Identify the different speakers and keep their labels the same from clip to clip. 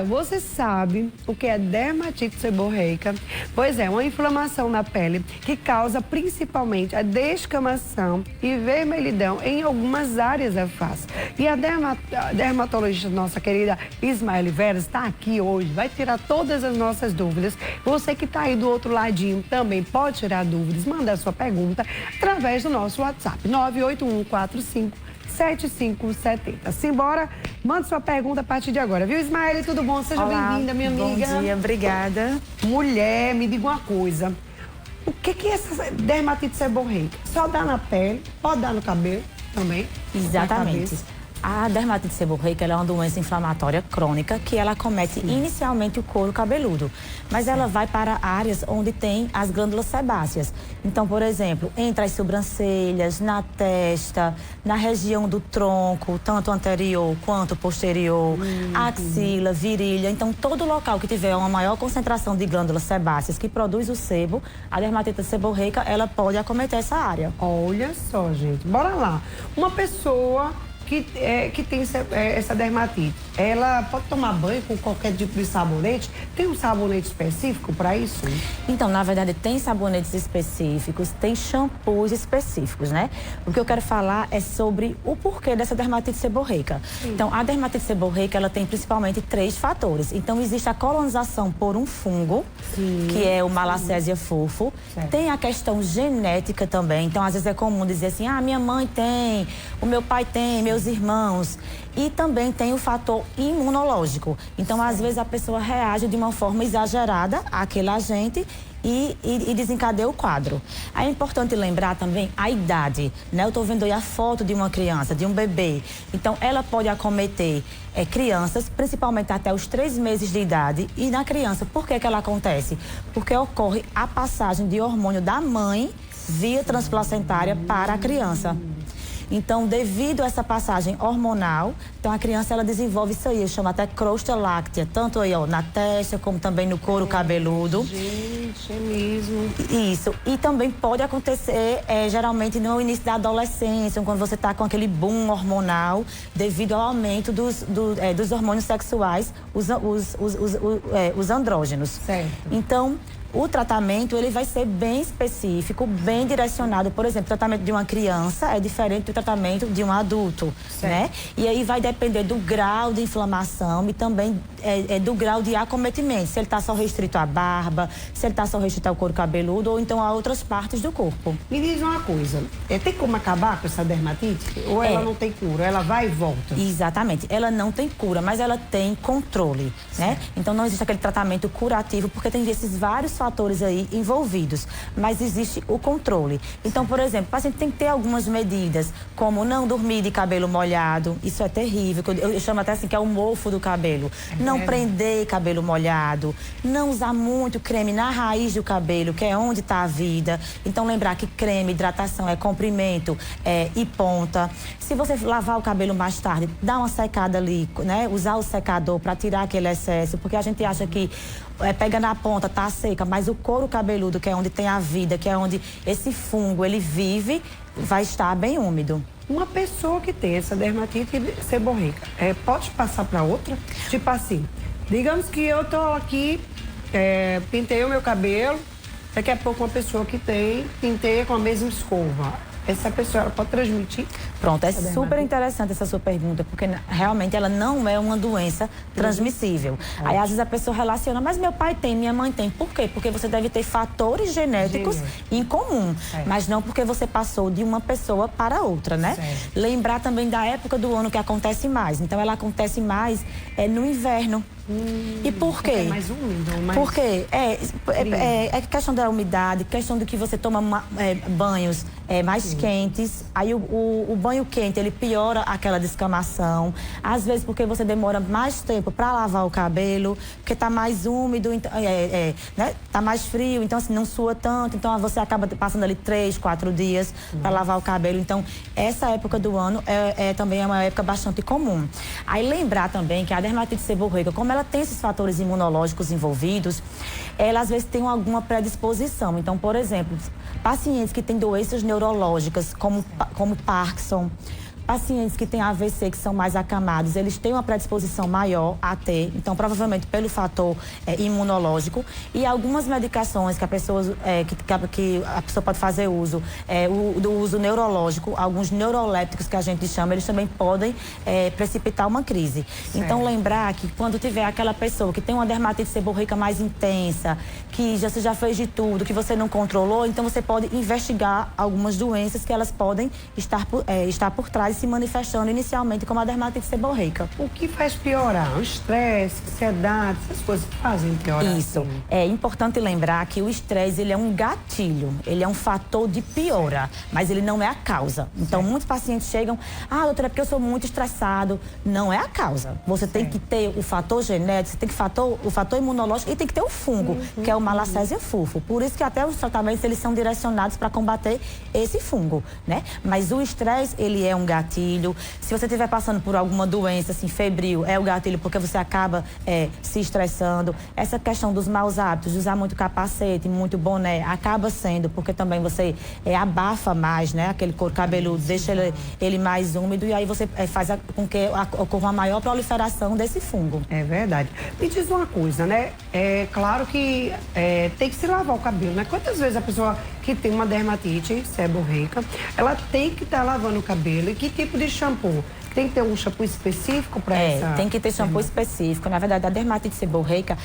Speaker 1: Você sabe o que é dermatite seborreica? Pois é, uma inflamação na pele que causa principalmente a descamação e vermelhidão em algumas áreas da face. E a dermatologista, nossa querida Ismaele Veras, está aqui hoje, vai tirar todas as nossas dúvidas. Você que está aí do outro ladinho também pode tirar dúvidas, manda a sua pergunta através do nosso WhatsApp, 981457570. Simbora, manda sua pergunta a partir de agora, viu, Ismaele? Tudo bom? Seja bem-vinda, minha amiga.
Speaker 2: Bom dia, obrigada.
Speaker 1: Mulher, me diga uma coisa. O que é essa dermatite seborreica? Só dá na pele, pode dar no cabelo também?
Speaker 2: Exatamente. A dermatite seborreica é uma doença inflamatória crônica que ela acomete inicialmente o couro cabeludo, mas ela vai para áreas onde tem as glândulas sebáceas. Então, por exemplo, entre as sobrancelhas, na testa, na região do tronco, tanto anterior quanto posterior, axila, virilha. Então, todo local que tiver uma maior concentração de glândulas sebáceas que produz o sebo, a dermatite seborreica, ela pode acometer essa área.
Speaker 1: Olha só, gente. Bora lá. Uma pessoa que tem essa dermatite, ela pode tomar banho com qualquer tipo de sabonete? Tem um sabonete específico para isso?
Speaker 2: Então, na verdade, tem sabonetes específicos, tem shampoos específicos, né? O que eu quero falar é sobre o porquê dessa dermatite seborreica. Então, a dermatite seborreica, ela tem principalmente 3 fatores. Então, existe a colonização por um fungo, que é o Malassezia furfo. Tem a questão genética também. Então, às vezes é comum dizer assim, minha mãe tem, o meu pai tem, meus irmãos. E também tem o fator imunológico. Então, às vezes, a pessoa reage de uma forma exagerada àquele agente e desencadeia o quadro. Aí é importante lembrar também a idade, né? Eu tô vendo aí a foto de uma criança, de um bebê. Então, ela pode acometer crianças, principalmente até os 3 meses de idade. E na criança, por que ela acontece? Porque ocorre a passagem de hormônio da mãe via transplacentária para a criança. Então, devido a essa passagem hormonal, então a criança ela desenvolve isso aí, eu chamo até crosta láctea, tanto aí na testa como também no couro cabeludo.
Speaker 1: Gente, é mesmo.
Speaker 2: Isso. E também pode acontecer geralmente no início da adolescência, quando você está com aquele boom hormonal, devido ao aumento dos hormônios sexuais, os andrógenos.
Speaker 1: Certo.
Speaker 2: Então, o tratamento, ele vai ser bem específico, bem direcionado. Por exemplo, o tratamento de uma criança é diferente do tratamento de um adulto, né? E aí vai depender do grau de inflamação e também do grau de acometimento. Se ele está só restrito à barba, se ele está só restrito ao couro cabeludo ou então a outras partes do corpo.
Speaker 1: Me diz uma coisa, tem como acabar com essa dermatite? Ou ela não tem cura? Ela vai e volta?
Speaker 2: Exatamente. Ela não tem cura, mas ela tem controle, né? Então não existe aquele tratamento curativo, porque tem esses vários fatores aí envolvidos, mas existe o controle. Então, por exemplo, o paciente tem que ter algumas medidas, como não dormir de cabelo molhado, isso é terrível, eu chamo até assim que é o mofo do cabelo. Não prender cabelo molhado, não usar muito creme na raiz do cabelo, que é onde está a vida. Então, lembrar que creme, hidratação é comprimento e ponta. Se você lavar o cabelo mais tarde, dá uma secada ali, né? Usar o secador para tirar aquele excesso, porque a gente acha que pega na ponta, tá seca, mas o couro cabeludo, que é onde tem a vida, que é onde esse fungo, ele vive, vai estar bem úmido.
Speaker 1: Uma pessoa que tem essa dermatite seborreica, pode passar para outra? Tipo assim, digamos que eu tô aqui, pintei o meu cabelo, daqui a pouco uma pessoa que tem, pintei com a mesma escova. Essa pessoa, ela pode transmitir?
Speaker 2: Pronto, é super interessante essa sua pergunta, porque realmente ela não é uma doença transmissível. Aí, às vezes, a pessoa relaciona, mas meu pai tem, minha mãe tem. Por quê? Porque você deve ter fatores genéticos em comum, mas não porque você passou de uma pessoa para outra, né? Lembrar também da época do ano que acontece mais. Então, ela acontece mais no inverno. E por quê?
Speaker 1: É mais úmido, mais...
Speaker 2: Por quê? É questão da umidade, questão de que você toma banhos mais quentes. Aí o banho quente, ele piora aquela descamação. Às vezes porque você demora mais tempo para lavar o cabelo, porque tá mais úmido, né? Tá mais frio, então assim, não sua tanto. Então você acaba passando ali 3, 4 dias para lavar o cabelo. Então, essa época do ano também é uma época bastante comum. Aí lembrar também que a dermatite seborreica, como ela tem esses fatores imunológicos envolvidos, ela às vezes tem alguma predisposição. Então, por exemplo, pacientes que têm doenças neurológicas, como Parkinson, Pacientes que têm AVC, que são mais acamados, eles têm uma predisposição maior a ter, então provavelmente pelo fator imunológico. E algumas medicações que a pessoa, que a pessoa pode fazer uso, do uso neurológico, alguns neurolépticos que a gente chama, eles também podem precipitar uma crise. Certo. Então lembrar que quando tiver aquela pessoa que tem uma dermatite seborreica mais intensa, que você já fez de tudo, que você não controlou, então você pode investigar algumas doenças que elas podem estar por trás, se manifestando inicialmente como a dermatite seborreica.
Speaker 1: O que faz piorar? O estresse, ansiedade, essas coisas fazem piorar?
Speaker 2: Isso.
Speaker 1: Assim.
Speaker 2: É importante lembrar que o estresse, ele é um gatilho, ele é um fator de piora, mas ele não é a causa. Então, muitos pacientes chegam, doutora, é porque eu sou muito estressado. Não é a causa. Você tem que ter o fator genético, você tem que o fator imunológico e tem que ter o fungo, que é o Malassezia fufo. Por isso que até os tratamentos, eles são direcionados para combater esse fungo, né? Mas o estresse, ele é um gatilho. Se você estiver passando por alguma doença, assim, febril, é o gatilho porque você acaba se estressando. Essa questão dos maus hábitos, de usar muito capacete, muito boné, acaba sendo porque também você abafa mais, né? Aquele couro cabeludo, deixa ele mais úmido e aí você faz com que ocorra uma maior proliferação desse fungo.
Speaker 1: É verdade. Me diz uma coisa, né? É claro que tem que se lavar o cabelo, né? Quantas vezes a pessoa que tem uma dermatite seborreica, ela tem que estar lavando o cabelo? E que tipo de shampoo? Tem que ter um shampoo específico para essa?
Speaker 2: Tem que ter shampoo específico. Na verdade, a dermatite seborreica,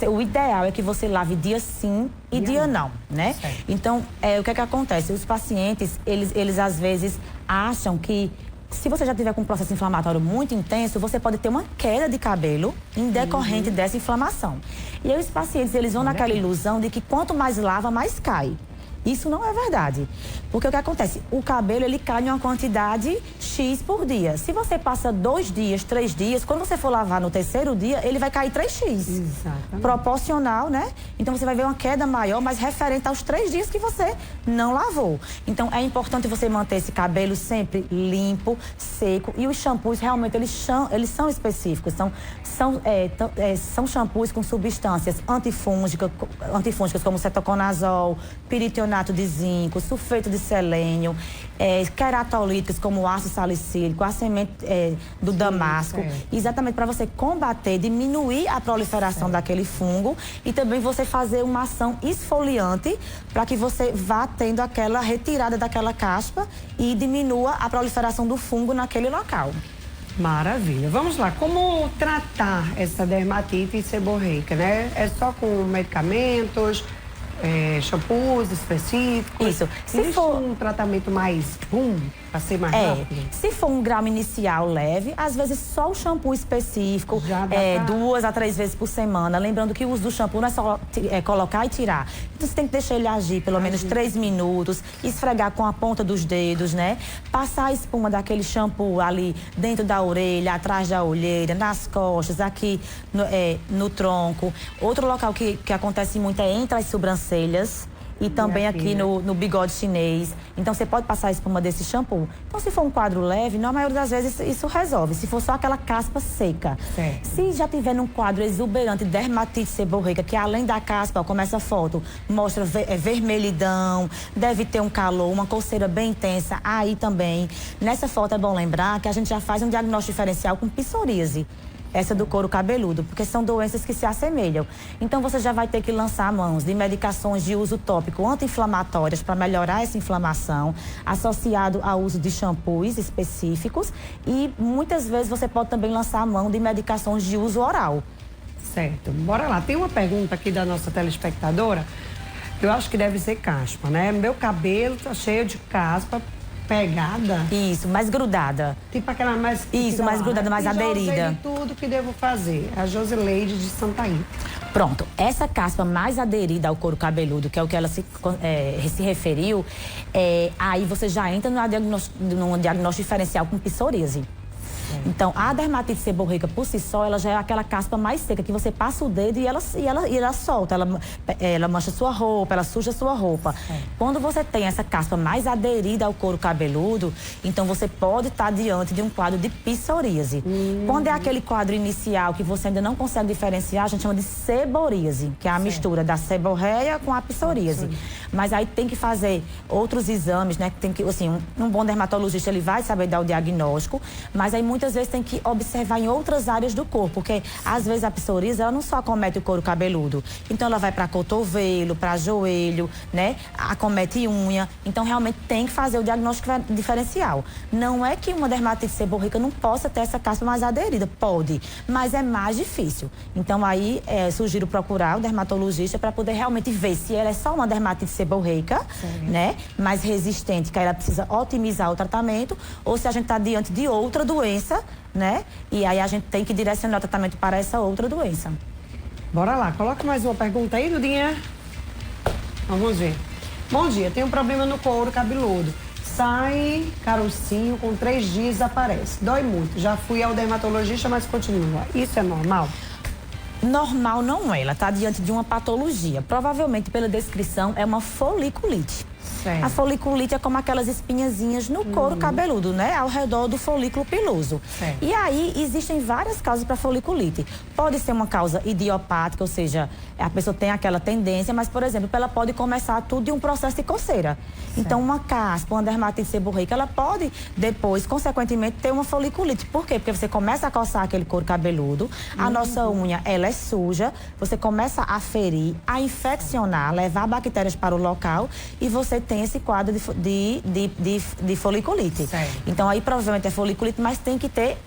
Speaker 2: o ideal é que você lave dia sim e dia não, né? Certo. Então, o que é que acontece? Os pacientes, eles às vezes acham que se você já tiver com um processo inflamatório muito intenso, você pode ter uma queda de cabelo em decorrente dessa inflamação. E aí os pacientes, eles vão naquela ilusão de que quanto mais lava, mais cai. Isso não é verdade. Porque o que acontece? O cabelo, ele cai em uma quantidade X por dia. Se você passa 2 dias, 3 dias, quando você for lavar no terceiro dia, ele vai cair 3x.
Speaker 1: Exatamente.
Speaker 2: Proporcional, né? Então você vai ver uma queda maior, mas referente aos 3 dias que você não lavou. Então é importante você manter esse cabelo sempre limpo, seco. E os shampoos, realmente, eles são específicos. São shampoos com substâncias antifúngicas como cetoconazol, piritonal de zinco, sulfeto de selênio, queratolíticos como ácido salicílico, a semente do damasco, exatamente para você combater, diminuir a proliferação daquele fungo e também você fazer uma ação esfoliante para que você vá tendo aquela retirada daquela caspa e diminua a proliferação do fungo naquele local.
Speaker 1: Maravilha. Vamos lá. Como tratar essa dermatite seborreica, né? É só com medicamentos? Shampoos específicos?
Speaker 2: Isso.
Speaker 1: Se for um tratamento mais para ser mais rápido?
Speaker 2: Se for um grau inicial leve, às vezes só o shampoo específico, 2 a 3 vezes por semana. Lembrando que o uso do shampoo não é só colocar e tirar. Então você tem que deixar ele agir pelo menos 3 minutos, esfregar com a ponta dos dedos, né? Passar a espuma daquele shampoo ali dentro da orelha, atrás da olheira, nas costas, aqui no tronco. Outro local que acontece muito é entre as sobrancelhas e também aqui no bigode chinês. Então, você pode passar a espuma desse shampoo. Então, se for um quadro leve, na maioria das vezes isso resolve. Se for só aquela caspa seca. Certo. Se já tiver num quadro exuberante, dermatite seborreica, que além da caspa, como essa foto, mostra vermelhidão, deve ter um calor, uma coceira bem intensa, aí também. Nessa foto é bom lembrar que a gente já faz um diagnóstico diferencial com psoríase. Essa do couro cabeludo, porque são doenças que se assemelham. Então, você já vai ter que lançar mãos de medicações de uso tópico anti-inflamatórias para melhorar essa inflamação, associado ao uso de shampoos específicos e muitas vezes você pode também lançar a mão de medicações de uso oral.
Speaker 1: Certo. Bora lá. Tem uma pergunta aqui da nossa telespectadora. Eu acho que deve ser caspa, né? Meu cabelo tá cheio de caspa. Pegada?
Speaker 2: Isso, mais grudada.
Speaker 1: Tipo aquela mais...
Speaker 2: Isso, mais grudada, mais aderida.
Speaker 1: Já sei de tudo que devo fazer. A Josileide de Santa Rita.
Speaker 2: Pronto, essa caspa mais aderida ao couro cabeludo, que é o que ela se referiu, aí você já entra num diagnóstico diferencial com psoríase. Então, a dermatite seborreica, por si só, ela já é aquela caspa mais seca, que você passa o dedo e ela solta, ela mancha sua roupa, ela suja sua roupa. Quando você tem essa caspa mais aderida ao couro cabeludo, então você pode estar diante de um quadro de psoríase. Quando é aquele quadro inicial que você ainda não consegue diferenciar, a gente chama de seboríase, que é a mistura da seborreia com a psoríase. Mas aí tem que fazer outros exames, né? Tem que, assim, um bom dermatologista, ele vai saber dar o diagnóstico, mas aí muitas vezes tem que observar em outras áreas do corpo, porque às vezes a psoríase, ela não só acomete o couro cabeludo, então ela vai para cotovelo, para joelho, né? Acomete unha, então realmente tem que fazer o diagnóstico diferencial. Não é que uma dermatite seborreica não possa ter essa caspa mais aderida, pode, mas é mais difícil. Então aí sugiro procurar o dermatologista para poder realmente ver se ela é só uma dermatite seborreica, né? Mais resistente, que aí ela precisa otimizar o tratamento, ou se a gente está diante de outra doença, né? E aí a gente tem que direcionar o tratamento para essa outra doença.
Speaker 1: Bora lá, coloca mais uma pergunta aí, Dudinha. Vamos ver. Bom dia, tenho um problema no couro cabeludo. Sai carocinho, com 3 dias aparece. Dói muito. Já fui ao dermatologista, mas continua. Isso é normal?
Speaker 2: Normal não é, ela está diante de uma patologia. Provavelmente, pela descrição, é uma foliculite.
Speaker 1: Certo.
Speaker 2: A foliculite é como aquelas espinhazinhas no couro cabeludo, né? Ao redor do folículo piloso.
Speaker 1: Certo.
Speaker 2: E aí, existem várias causas para foliculite. Pode ser uma causa idiopática, ou seja, a pessoa tem aquela tendência, mas, por exemplo, ela pode começar tudo de um processo de coceira. Certo. Então, uma caspa, uma dermatite seborreica, ela pode, depois, consequentemente, ter uma foliculite. Por quê? Porque você começa a coçar aquele couro cabeludo, a nossa unha, ela é suja, você começa a ferir, a infeccionar, levar bactérias para o local e você tem esse quadro de foliculite.
Speaker 1: Certo.
Speaker 2: Então, aí provavelmente é foliculite, mas tem que ter,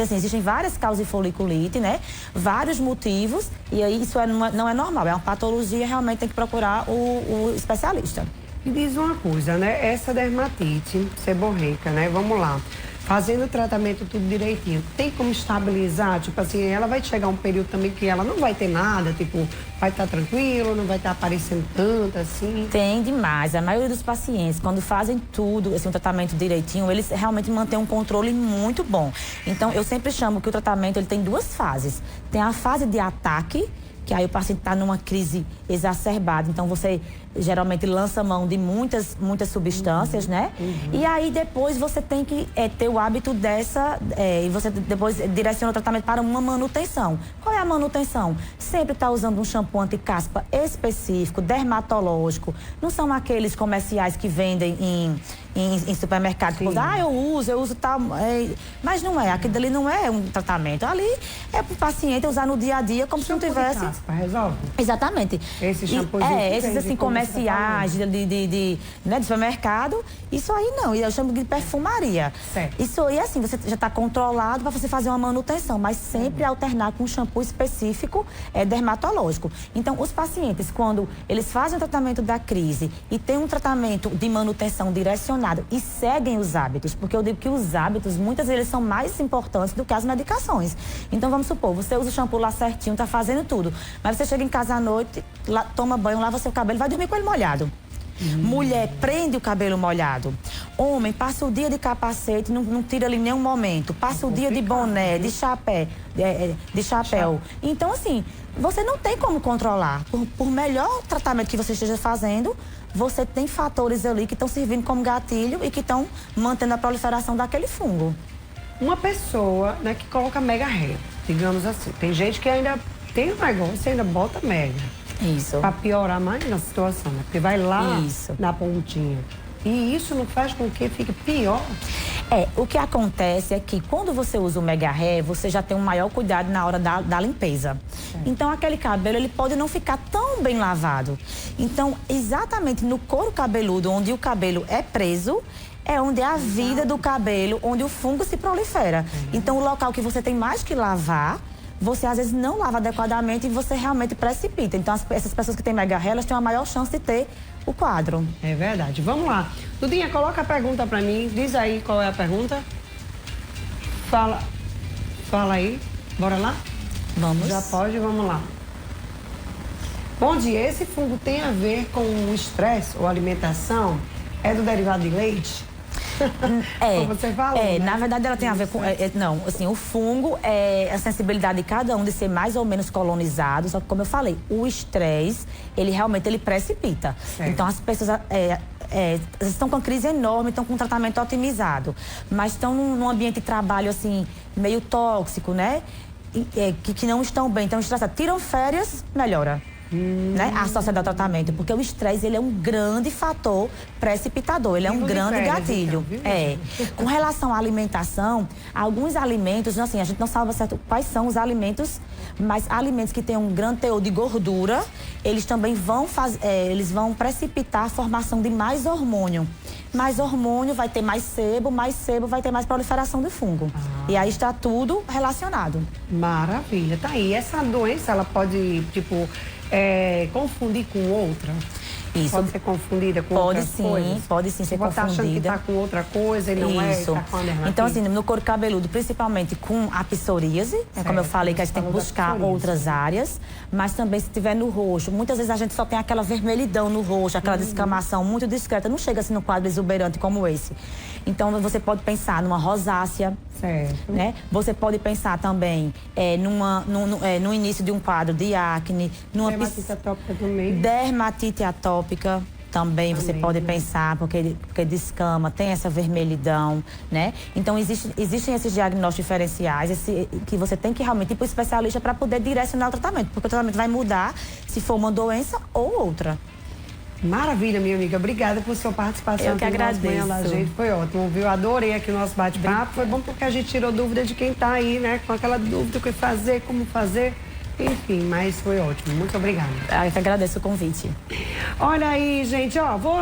Speaker 2: assim, existem várias causas de foliculite, né? Vários motivos, e aí isso não é normal, é uma patologia, realmente tem que procurar o especialista.
Speaker 1: Me diz uma coisa, né? Essa dermatite seborreica, né? Vamos lá. Fazendo o tratamento tudo direitinho, tem como estabilizar? Tipo assim, ela vai chegar um período também que ela não vai ter nada, tipo, vai estar tranquilo, não vai estar aparecendo tanto assim?
Speaker 2: Tem demais. A maioria dos pacientes, quando fazem tudo, esse tratamento direitinho, eles realmente mantêm um controle muito bom. Então, eu sempre chamo que o tratamento ele tem 2 fases. Tem a fase de ataque, que aí o paciente está numa crise exacerbada, então você geralmente lança mão de muitas substâncias, né? E aí depois você tem que ter o hábito e você depois direciona o tratamento para uma manutenção. Qual é a manutenção? Sempre tá usando um shampoo anti-caspa específico, dermatológico. Não são aqueles comerciais que vendem em supermercado. Que eu uso tal. Mas não é, aquilo ali não é um tratamento. Ali é para o paciente usar no dia a dia como se não tivesse.
Speaker 1: De caspa, resolve?
Speaker 2: Exatamente.
Speaker 1: Esse shampoozinho
Speaker 2: esses assim comerciais de supermercado, isso aí não, eu chamo de perfumaria.
Speaker 1: Certo.
Speaker 2: Isso aí, assim, você já está controlado para você fazer uma manutenção, mas sempre alternar com um shampoo específico dermatológico. Então, os pacientes, quando eles fazem o tratamento da crise e tem um tratamento de manutenção direcionado e seguem os hábitos, porque eu digo que os hábitos, muitas vezes, são mais importantes do que as medicações. Então, vamos supor, você usa o shampoo lá certinho, tá fazendo tudo, mas você chega em casa à noite, toma banho, lava seu cabelo, vai dormir com ele molhado. Mulher, prende o cabelo molhado. Homem, passa o dia de capacete, não tira ali em nenhum momento. Passa o dia de boné, de chapéu. Então, assim, você não tem como controlar. Por melhor tratamento que você esteja fazendo, você tem fatores ali que estão servindo como gatilho e que estão mantendo a proliferação daquele fungo.
Speaker 1: Uma pessoa, né, que coloca mega hair, digamos assim. Tem gente que ainda tem um negócio e ainda bota mega.
Speaker 2: Isso.
Speaker 1: Para piorar mais na situação, né? Porque vai lá na pontinha. E isso não faz com que fique pior?
Speaker 2: O que acontece é que quando você usa o Mega Hair, você já tem um maior cuidado na hora da limpeza. Então, aquele cabelo, ele pode não ficar tão bem lavado. Então, exatamente no couro cabeludo, onde o cabelo é preso, é onde é a vida do cabelo, onde o fungo se prolifera. Então, o local que você tem mais que lavar, você às vezes não lava adequadamente e você realmente precipita. Então, essas pessoas que têm mega hair, elas têm uma maior chance de ter o quadro.
Speaker 1: É verdade. Vamos lá. Dudinha, coloca a pergunta pra mim. Diz aí qual é a pergunta. Fala aí. Bora lá?
Speaker 2: Vamos.
Speaker 1: Já pode, vamos lá. Bom dia. Esse fungo tem a ver com o estresse ou alimentação? É do derivado de leite? Como você falou, né?
Speaker 2: Na verdade, ela tem a ver com... não, assim, o fungo é a sensibilidade de cada um de ser mais ou menos colonizado. Só que, como eu falei, o estresse, ele realmente precipita.
Speaker 1: Certo.
Speaker 2: Então, as pessoas... estão com uma crise enorme, estão com um tratamento otimizado, mas estão num ambiente de trabalho, assim, meio tóxico, né? Que não estão bem, estão estressados. Tiram férias, melhora. Né? Associado ao tratamento, porque o estresse, ele é um grande fator precipitador, ele é um grande gatilho. Com relação à alimentação, alguns alimentos, assim, a gente não sabe certo quais são os alimentos, mas alimentos que têm um grande teor de gordura, eles também vão precipitar a formação de mais hormônio. Mais hormônio vai ter mais sebo vai ter mais proliferação de fungo. E aí está tudo relacionado.
Speaker 1: Maravilha, tá aí. Essa doença, ela pode, tipo, confundir com outra?
Speaker 2: Isso.
Speaker 1: Pode ser confundida com outras coisas?
Speaker 2: Pode sim ser confundida.
Speaker 1: Você tá achando que tá com outra coisa e não tá com a dermatite?
Speaker 2: Então, assim, no couro cabeludo, principalmente com a psoríase, como eu falei, que a gente tem que buscar outras áreas, mas também se tiver no rosto, muitas vezes a gente só tem aquela vermelhidão no rosto, aquela descamação muito discreta, não chega assim no quadro exuberante como esse. Então, você pode pensar numa rosácea, né? Você pode pensar também no início de um quadro de acne, numa
Speaker 1: dermatite atópica também.
Speaker 2: Dermatite atópica também você pode pensar, porque descama, tem essa vermelhidão, né? Então, existem esses diagnósticos diferenciais, que você tem que realmente ir para o especialista para poder direcionar o tratamento, porque o tratamento vai mudar se for uma doença ou outra.
Speaker 1: Maravilha, minha amiga. Obrigada por sua participação.
Speaker 2: Eu que agradeço.
Speaker 1: Manhã da gente. Foi ótimo, viu? Adorei aqui o nosso bate-papo. Foi bom porque a gente tirou dúvida de quem tá aí, né? Com aquela dúvida, o que fazer, como fazer. Enfim, mas foi ótimo. Muito obrigada.
Speaker 2: Eu que agradeço o convite.
Speaker 1: Olha aí, gente, ó.